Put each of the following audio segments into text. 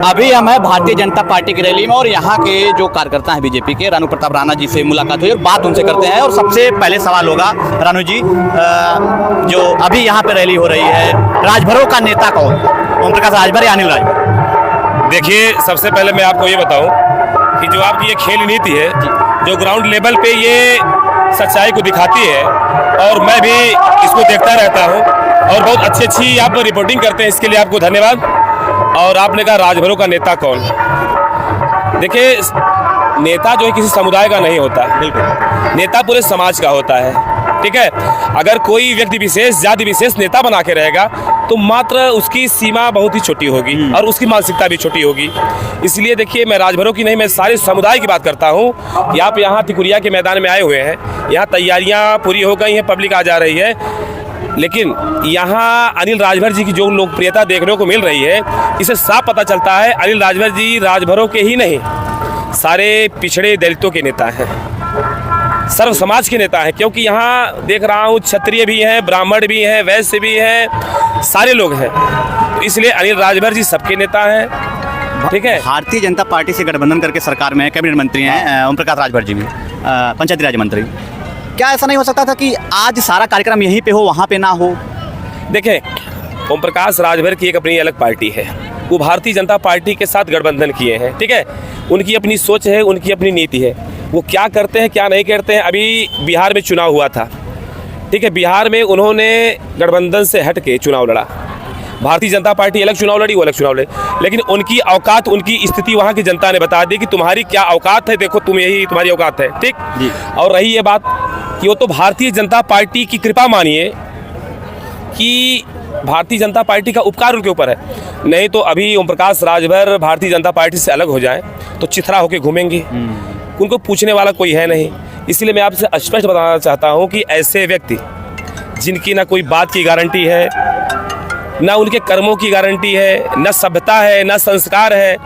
अभी हम हैं भारतीय जनता पार्टी की रैली में और यहाँ के जो कार्यकर्ता हैं बीजेपी के रानू प्रताप राणा जी से मुलाकात हुई और बात उनसे करते हैं। और सबसे पहले सवाल होगा रानू जी, जो अभी यहाँ पे रैली हो रही है, राजभरों का नेता कौन, ओम प्रकाश राजभर या अनिल राजभर? देखिए, सबसे पहले मैं आपको ये बताऊं कि जो आपकी ये खेल नीति है, जो ग्राउंड लेवल पे ये सच्चाई को दिखाती है और मैं भी इसको देखता रहता हूं और बहुत अच्छी आप रिपोर्टिंग करते हैं, इसके लिए आपको धन्यवाद। और आपने कहा राजभरों का नेता कौन? देखिए, नेता जो है किसी समुदाय का नहीं होता, बिल्कुल नेता पूरे समाज का होता है, ठीक है। अगर कोई व्यक्ति विशेष, जाति विशेष नेता बना के रहेगा तो मात्र उसकी सीमा बहुत ही छोटी होगी और उसकी मानसिकता भी छोटी होगी। इसलिए देखिए, मैं राजभरों की नहीं, मैं सारे समुदाय की बात करता हूँ कि आप यहाँ तिकुरिया के मैदान में आए हुए हैं, यहाँ तैयारियाँ पूरी हो गई हैं, पब्लिक आ जा रही है, लेकिन यहाँ अनिल राजभर जी की जो लोकप्रियता देखने को मिल रही है, इसे साफ पता चलता है अनिल राजभर जी राजभरों के ही नहीं, सारे पिछड़े दलितों के नेता हैं, सर्व समाज के नेता हैं। क्योंकि यहाँ देख रहा हूँ क्षत्रिय भी हैं, ब्राह्मण भी हैं, वैश्य भी हैं, सारे लोग हैं, तो इसलिए अनिल राजभर जी सबके नेता हैं, ठीक है। भारतीय जनता पार्टी से गठबंधन करके सरकार में कैबिनेट मंत्री हैं ओम प्रकाश राजभर जी भी, पंचायती राज मंत्री। क्या ऐसा नहीं हो सकता था कि आज सारा कार्यक्रम यहीं पे हो, वहाँ पे ना हो? देखें, ओम प्रकाश राजभर की एक अपनी अलग पार्टी है, वो भारतीय जनता पार्टी के साथ गठबंधन किए हैं, ठीक है। उनकी अपनी सोच है, उनकी अपनी नीति है, वो क्या करते हैं क्या नहीं करते हैं। अभी बिहार में चुनाव हुआ था, ठीक है, बिहार में उन्होंने गठबंधन से हट के चुनाव लड़ा। भारतीय जनता पार्टी अलग चुनाव लड़ी, वो अलग चुनाव लड़ी, लेकिन उनकी औकात, उनकी स्थिति वहाँ की जनता ने बता दी कि तुम्हारी क्या औकात है, देखो तुम, यही तुम्हारी औकात है, ठीक। और रही ये बात कि वो तो भारतीय जनता पार्टी की कृपा मानिए कि भारतीय जनता पार्टी का उपकार उनके ऊपर है, नहीं तो अभी ओम प्रकाश राजभर भारतीय जनता पार्टी से अलग हो जाए तो चिथरा होकर घूमेंगे, उनको पूछने वाला कोई है नहीं। इसलिए मैं आपसे स्पष्ट बताना चाहता हूं कि ऐसे व्यक्ति जिनकी ना कोई बात की गारंटी है, ना उनके कर्मों की गारंटी है, ना सभ्यता है, ना संस्कार है,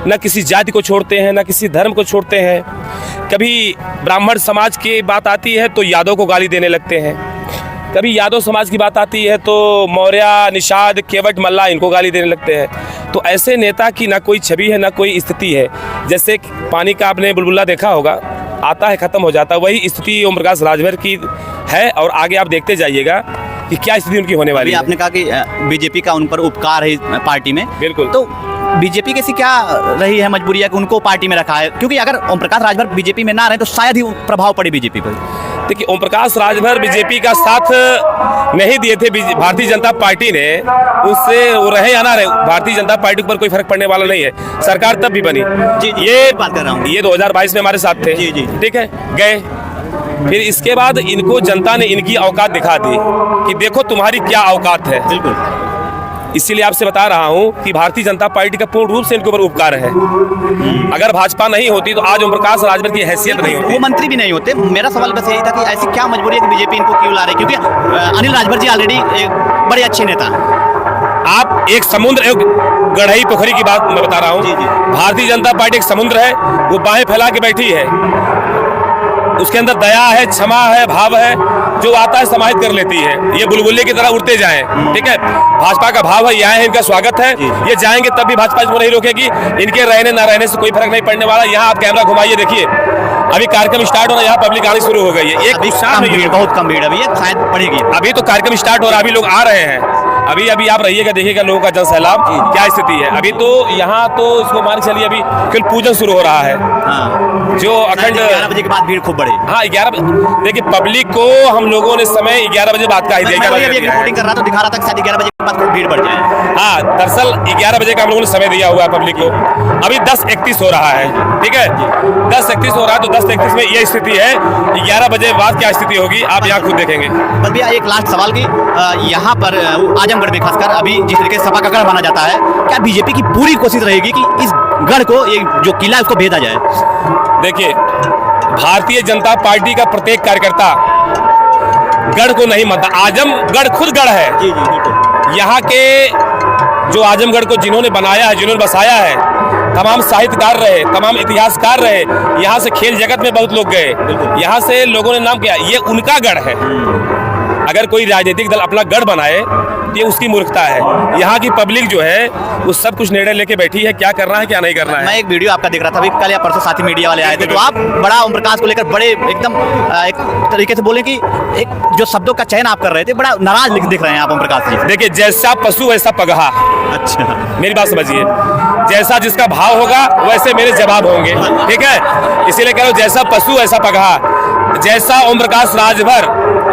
ना किसी जाति को छोड़ते हैं, ना किसी धर्म को छोड़ते हैं। कभी ब्राह्मण समाज की बात आती है तो यादव को गाली देने लगते हैं, कभी यादव समाज की बात आती है तो मौर्य, निषाद, केवट, मल्ला इनको गाली देने लगते हैं। तो ऐसे नेता की ना कोई छवि है, ना कोई स्थिति है। जैसे पानी का आपने बुलबुला देखा होगा, आता है खत्म हो जाता है, वही स्थिति ओम प्रकाश राजभर की है। और आगे आप देखते जाइएगा कि क्या स्थिति उनकी होने वाली है। आपने कहा कि बीजेपी का उन पर उपकार है पार्टी में, बिल्कुल, तो बीजेपी कैसी क्या रही है मजबूरी कि उनको पार्टी में रखा है? क्योंकि अगर ओम प्रकाश राजभर बीजेपी में ना रहे तो शायद ही प्रभाव पड़े बीजेपी पर। देखिए, ओम प्रकाश राजभर बीजेपी का साथ नहीं दिए थे भारतीय जनता पार्टी ने, उससे वो रहे या ना रहे, भारतीय जनता पार्टी पर कोई फर्क पड़ने वाला नहीं है। सरकार तब भी बनी, जी, ये बात कर रहा हूँ, ये 2022 में हमारे साथ थे, जी जी, ठीक है, गए। फिर इसके बाद इनको जनता ने इनकी औकात दिखा दी कि देखो तुम्हारी क्या औकात है, बिल्कुल। इसीलिए आपसे बता रहा हूं कि भारतीय जनता पार्टी का पूर्ण रूप से इनके ऊपर उपकार है। अगर भाजपा नहीं होती तो आज ओम प्रकाश राजभर की हैसियत नहीं होती, वो मंत्री भी नहीं होते। मेरा सवाल बस यही था कि ऐसी क्या मजबूरी है कि बीजेपी इनको क्यों ला रही है? क्योंकि अनिल राजभर जी ऑलरेडी एक बड़े अच्छे नेता हैं। आप एक समुद्र, एक गढ़ई पोखरी की बात मैं बता रहा हूँ। भारतीय जनता पार्टी एक समुद्र है, वो बाहें फैला के बैठी है, उसके अंदर दया है, क्षमा है, भाव है, जो आता है समाहित कर लेती है। ये बुलबुले की तरह उड़ते जाएं, ठीक है। भाजपा का भाव है, ये आए हैं, इनका स्वागत है, ये जाएंगे तब भी भाजपा इसको नहीं रोकेगी, इनके रहने ना रहने से कोई फर्क नहीं पड़ने वाला। यहाँ आप कैमरा घुमाइए, देखिए अभी कार्यक्रम स्टार्ट हो रहा है, यहाँ पब्लिक आनी शुरू हो गई है, एक बहुत कम भीड़ अभी, शायद पड़ेगी। अभी तो कार्यक्रम स्टार्ट हो रहा है, अभी लोग आ रहे हैं, अभी आप रहिएगा, देखिएगा लोगों का जनसैलाब क्या स्थिति है। अभी तो यहाँ तो इसको मान चलिए अभी कल पूजन शुरू हो रहा है, जो अखंड 11 बजे के बाद भीड़ खूब बढ़े। हाँ, 11 बजे। देखिए, पब्लिक को हम लोगों ने समय 11 बजे बात का ही दिया, रिपोर्टिंग कर रहा था, दिखा रहा था कि शायद 11 बजे के बाद भीड़ बढ़ जाए। हाँ, दरअसल 11 बजे का हम लोगों ने समय दिया हुआ है पब्लिक को। अभी 10:31 हो रहा है, ठीक है, 10:31 हो रहा है, तो 10:31 में ये स्थिति है। 11 बजे बाद क्या स्थिति होगी आप यहाँ खुद देखेंगे। बस भैया एक लास्ट सवाल की, यहाँ पर आजमगढ़ में खासकर अभी जिस तरीके से सपा का गढ़ माना जाता है, क्या बीजेपी की पूरी कोशिश रहेगी कि इस गढ़ को, ये जो किला है उसको भेजा जाए? देखिए, भारतीय जनता पार्टी का प्रत्येक कार्यकर्ता गढ़ को नहीं मानता, आजमगढ़ खुद गढ़ है। जी जी, बिल्कुल। यहाँ के जो आजमगढ़ को जिन्होंने बनाया है, जिन्होंने बसाया है, तमाम साहित्यकार रहे, तमाम इतिहासकार रहे, यहाँ से खेल जगत में बहुत लोग गए, यहाँ से लोगों ने नाम किया, ये उनका गढ़ है। अगर कोई राजनीतिक दल अपना गढ़ बनाए ये उसकी मूर्खता है। यहाँ की पब्लिक जो है वो सब कुछ निर्णय लेके बैठी है, क्या करना है क्या नहीं करना है। मैं एक वीडियो आपका देख रहा था अभी, कल या परसों साथी मीडिया वाले आए थे, तो आप बड़ा ओम प्रकाश को लेकर बड़े एकदम एक तरीके से बोले कि एक जो शब्दों का चयन आप कर रहे थे, बड़ा नाराज दिख रहे हैं आप ओम प्रकाश जी। देखिए, जैसा पशु वैसा पगहा। अच्छा, मेरी बात समझिए, जैसा जिसका भाव होगा वैसे मेरे जवाब होंगे, ठीक है। इसीलिए कह रहा हूं, जैसा पशु वैसा पगहा। जैसा ओम प्रकाश राजभर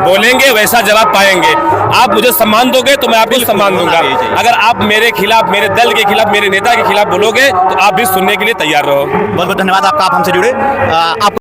बोलेंगे वैसा जवाब पाएंगे। आप मुझे सम्मान दोगे तो मैं आपको सम्मान दूंगा। अगर आप मेरे खिलाफ, मेरे दल के खिलाफ, मेरे नेता के खिलाफ बोलोगे तो आप भी सुनने के लिए तैयार रहो। बहुत बहुत धन्यवाद आपका, आप हमसे जुड़े। आप